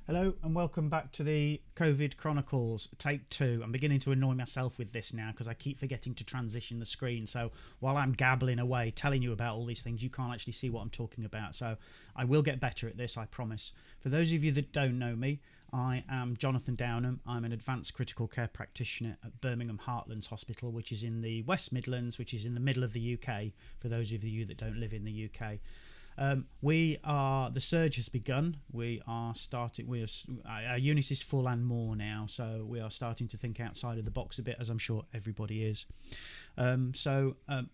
Hello and welcome back to the COVID Chronicles, take 2. I'm beginning to annoy myself with this now because I keep forgetting to transition the screen. So while I'm gabbling away, telling you about all these things, you can't actually see what I'm talking about. So I will get better at this, I promise. For those of you that don't know me, I am Jonathan Downham. I'm an advanced critical care practitioner at Birmingham Heartlands Hospital, which is in the West Midlands, which is in the middle of the UK, for those of you that don't live in the UK. The surge has begun. Our unit is full and more now, so we are starting to think outside of the box a bit, as I'm sure everybody is. I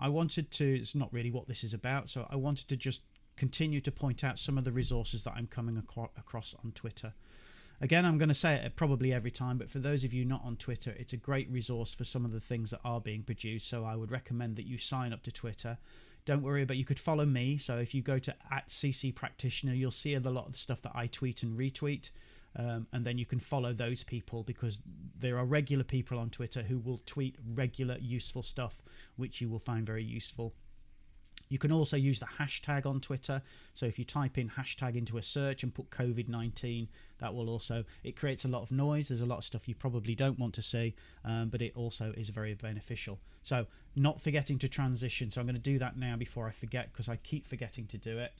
wanted to, it's not really what this is about, so I wanted to just continue to point out some of the resources that I'm coming across on Twitter. Again, I'm going to say it probably every time, but for those of you not on Twitter, it's a great resource for some of the things that are being produced, so I would recommend that you sign up to Twitter. Don't worry, but you could follow me. So if you go to @CC Practitioner, you'll see a lot of the stuff that I tweet and retweet. And then you can follow those people because there are regular people on Twitter who will tweet regular useful stuff, which you will find very useful. You can also use the hashtag on Twitter. So if you type in hashtag into a search and put COVID-19, that will also, it creates a lot of noise. There's a lot of stuff you probably don't want to see, but it also is very beneficial. So not forgetting to transition. So I'm going to do that now before I forget because I keep forgetting to do it.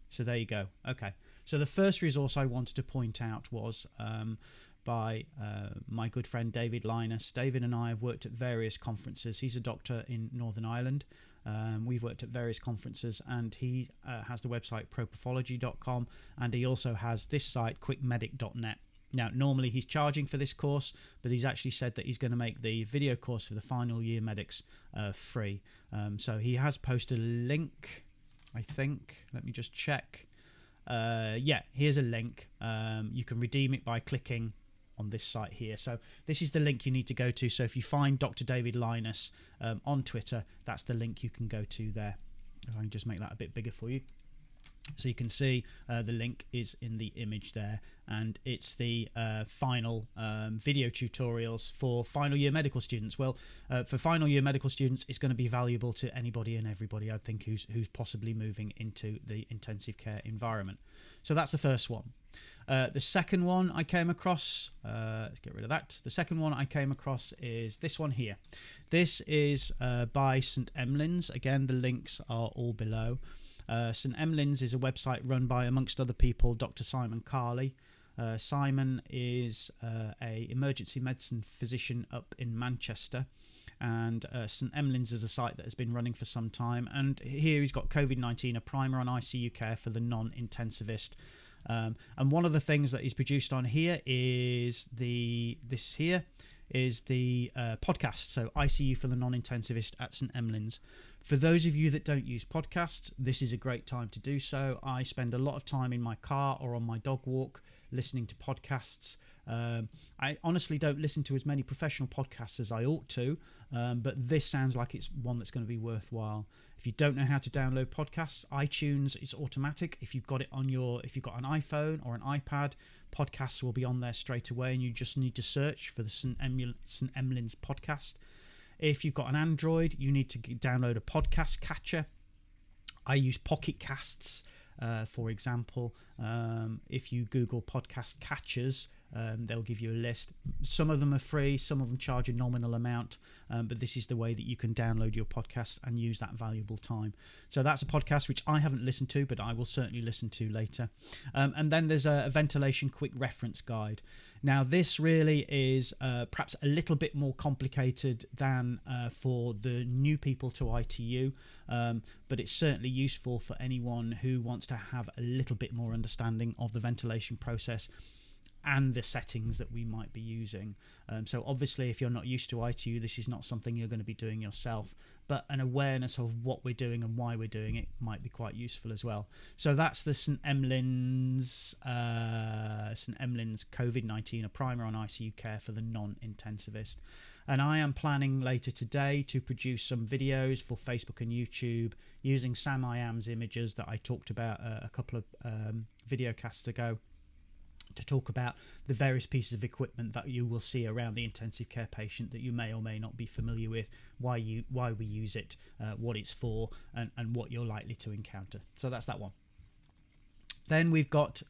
So there you go. Okay. So the first resource I wanted to point out was by my good friend David Linus. David and I have worked at various conferences. He's a doctor in Northern Ireland. We've worked at various conferences, and he has the website propathology.com, and he also has this site quickmedic.net. Now, normally he's charging for this course, but he's actually said that he's going to make the video course for the final year medics free. So he has posted a link, I think. Let me just check. Yeah, here's a link. You can redeem it by clicking on this site here. So this is the link you need to go to. So if you find Dr. David Linus on Twitter, that's the link you can go to there. If I can just make that a bit bigger for you. So you can see the link is in the image there, and it's the final video tutorials for final year medical students. Well, for final year medical students, it's going to be valuable to anybody and everybody, I think, who's possibly moving into the intensive care environment. So that's the first one. The second one I came across, let's get rid of that. The second one I came across is this one here. This is by St Emlyns. Again, the links are all below. St Emlyns is a website run by, amongst other people, Dr. Simon Carley. Simon is a emergency medicine physician up in Manchester, and St Emlyns is a site that has been running for some time. And here he's got COVID-19, a primer on ICU care for the non-intensivist. And one of the things that is produced on here is the podcast, so ICU for the non-intensivist at St Emlyns. For those of you that don't use podcasts, this is a great time to do so. I spend a lot of time in my car or on my dog walk listening to podcasts. I honestly don't listen to as many professional podcasts as I ought to, but this sounds like it's one that's going to be worthwhile. If you don't know how to download podcasts, iTunes is automatic. If you've got an iPhone or an iPad, podcasts will be on there straight away, and you just need to search for the St Emlyns podcast. If you've got an Android, you need to download a podcast catcher. I use Pocket Casts, for example. If you Google podcast catchers, they'll give you a list. Some of them are free, some of them charge a nominal amount, but this is the way that you can download your podcast and use that valuable time. So that's a podcast which I haven't listened to, but I will certainly listen to later. And then there's a ventilation quick reference guide. Now this really is perhaps a little bit more complicated than for the new people to ITU, but it's certainly useful for anyone who wants to have a little bit more understanding of the ventilation process and the settings that we might be using. So obviously if you're not used to ITU, this is not something you're going to be doing yourself, but an awareness of what we're doing and why we're doing it might be quite useful as well. So that's the St Emlyns COVID-19, a primer on ICU care for the non-intensivist. And I am planning later today to produce some videos for Facebook and YouTube using Sam IAM's images that I talked about a couple of video casts ago, to talk about the various pieces of equipment that you will see around the intensive care patient that you may or may not be familiar with, why we use it, what it's for, and what you're likely to encounter. So that's that one. Then we've got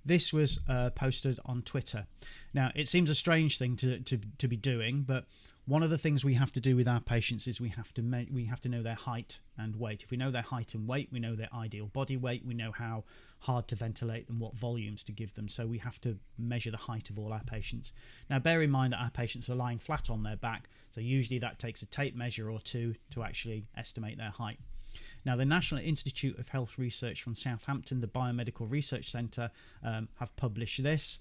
this was posted on Twitter. Now, it seems a strange thing to be doing, but one of the things we have to do with our patients is we have to know their height and weight. If we know their height and weight, we know their ideal body weight, we know how hard to ventilate them, what volumes to give them. So we have to measure the height of all our patients. Now, bear in mind that our patients are lying flat on their back, so usually that takes a tape measure or two to actually estimate their height. Now, the National Institute of Health Research from Southampton, the Biomedical Research Centre, have published this,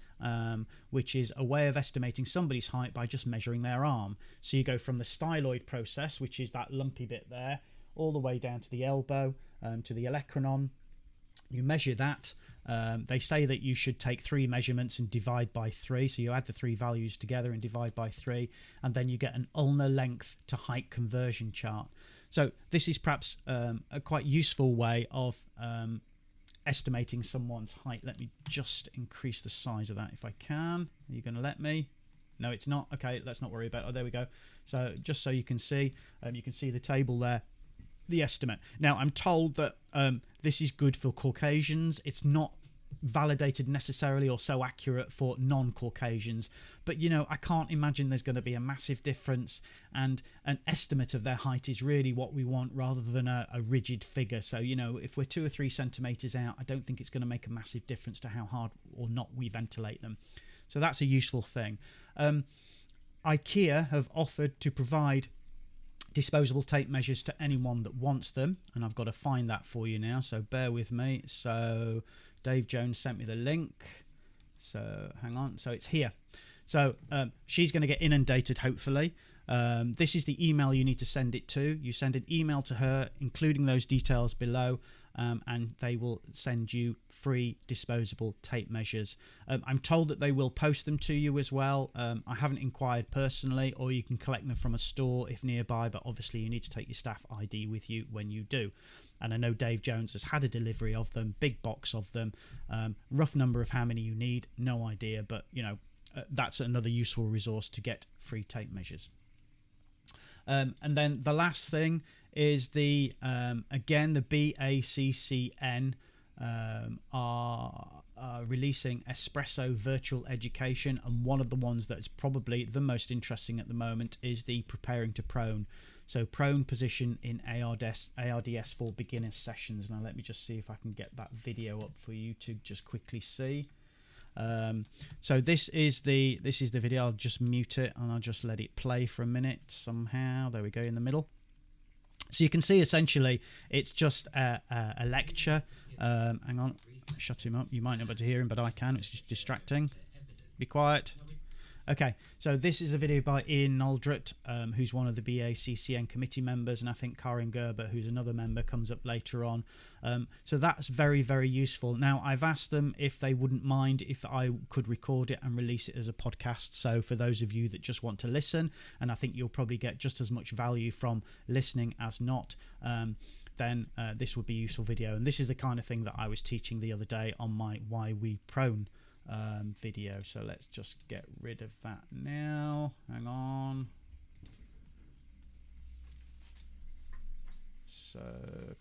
which is a way of estimating somebody's height by just measuring their arm. So you go from the styloid process, which is that lumpy bit there, all the way down to the elbow, to the olecranon. You measure that. They say that you should take 3 measurements and divide by 3. So you add the 3 values together and divide by 3, and then you get an ulnar length to height conversion chart. So this is perhaps a quite useful way of estimating someone's height. Let me just increase the size of that if I can. Are you going to let me? No, it's not. Okay, let's not worry about it. Oh, there we go. So just so you can see the table there, the estimate. Now, I'm told that this is good for Caucasians. It's not validated necessarily or so accurate for non-Caucasians, but I can't imagine there's going to be a massive difference, and an estimate of their height is really what we want rather than a rigid figure. So if we're 2 or 3 centimeters out, I don't think it's going to make a massive difference to how hard or not we ventilate them. So that's a useful thing. IKEA have offered to provide disposable tape measures to anyone that wants them, and I've got to find that for you now, so bear with me. So Dave Jones sent me the link, so hang on. So it's here. So she's going to get inundated, hopefully. This is the email you need to send it to. You send an email to her including those details below, and they will send you free disposable tape measures. I'm told that they will post them to you as well. I haven't inquired personally, or you can collect them from a store if nearby, but obviously you need to take your staff ID with you when you do. And I know Dave Jones has had a delivery of them, big box of them. Rough number of how many you need, no idea, but that's another useful resource to get free tape measures. And then the last thing is again, the BACCN are releasing Espresso Virtual Education, and one of the ones that's probably the most interesting at the moment is the Preparing to Prone. So prone position in ARDS for beginner sessions. Now let me just see if I can get that video up for you to just quickly see. So this is the video. I'll just mute it and I'll just let it play for a minute somehow. There we go, in the middle. So you can see essentially it's just a lecture. Hang on, shut him up. You might not be able to hear him, but I can. It's just distracting. Be quiet. Okay, so this is a video by Ian Noldrett, who's one of the BACCN committee members, and I think Karin Gerber, who's another member, comes up later on. So that's very, very useful. Now, I've asked them if they wouldn't mind if I could record it and release it as a podcast. So for those of you that just want to listen, and I think you'll probably get just as much value from listening as not, then this would be a useful video. And this is the kind of thing that I was teaching the other day on my Why We Prone video. So let's just get rid of that now. Hang on. So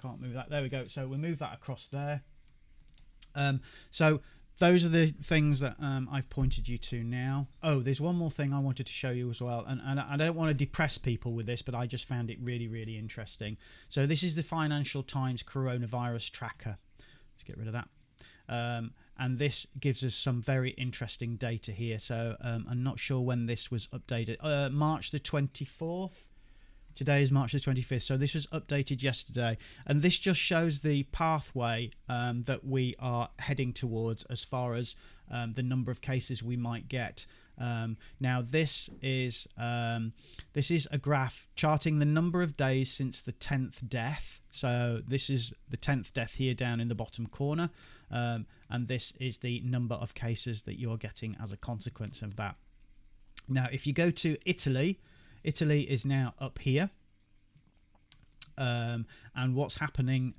can't move that. There we go. So we'll move that across there. So those are the things that I've pointed you to now. Oh, there's one more thing I wanted to show you as well, and I don't want to depress people with this, but I just found it really, really interesting. So this is the Financial Times coronavirus tracker. Let's get rid of that. And this gives us some very interesting data here. So I'm not sure when this was updated. March the 24th. Today is March the 25th. So this was updated yesterday. And this just shows the pathway that we are heading towards as far as the number of cases we might get. Now this is a graph charting the number of days since the 10th death. So this is the 10th death here down in the bottom corner. And this is the number of cases that you're getting as a consequence of that. Now, if you go to Italy, Italy is now up here. And what's happening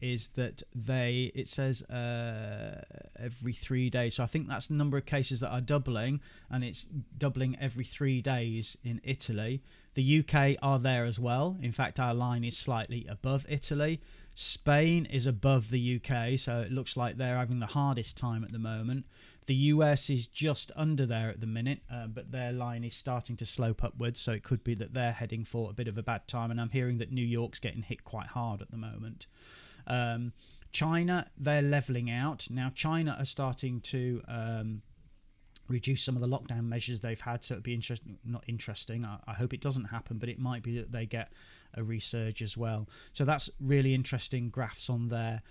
is that it says every 3 days. So I think that's the number of cases that are doubling, and it's doubling every 3 days in Italy. The UK are there as well. In fact, our line is slightly above Italy. Spain is above the UK, so it looks like they're having the hardest time at the moment. The US is just under there at the minute, but their line is starting to slope upwards, so it could be that they're heading for a bit of a bad time, and I'm hearing that New York's getting hit quite hard at the moment. China, they're levelling out. Now, China are starting to reduce some of the lockdown measures they've had, so it'd be interesting. I hope it doesn't happen, but it might be that they get a resurge as well. So that's really interesting graphs on there.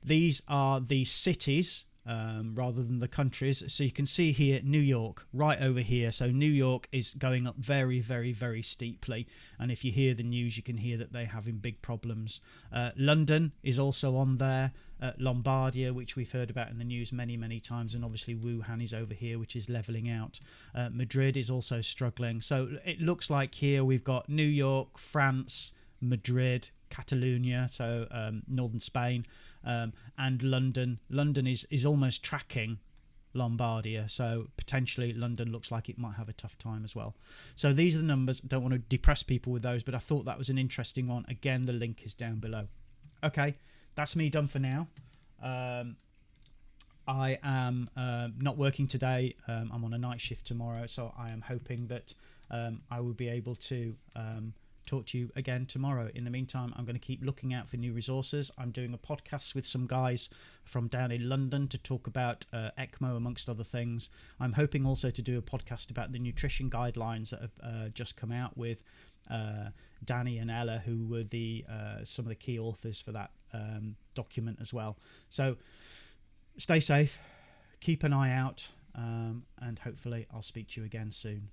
These are the cities rather than the countries. So you can see here New York right over here. So New York is going up very, very, very steeply, and if you hear the news, you can hear that they're having big problems. London is also on there. Lombardia, which we've heard about in the news many, many times, and obviously Wuhan is over here, which is leveling out. Madrid is also struggling. So it looks like here we've got New York, France, Madrid, Catalonia, so northern Spain, and London. London is almost tracking Lombardia, so potentially London looks like it might have a tough time as well. So these are the numbers. Don't want to depress people with those, but I thought that was an interesting one. Again, the link is down below. Okay, that's me done for now. I am not working today. I'm on a night shift tomorrow, so I am hoping that I will be able to talk to you again tomorrow. In the meantime, I'm going to keep looking out for new resources. I'm doing a podcast with some guys from down in London to talk about ECMO, amongst other things. I'm hoping also to do a podcast about the nutrition guidelines that have just come out with Danny and Ella, who were some of the key authors for that document as well. So stay safe, keep an eye out, and hopefully I'll speak to you again soon.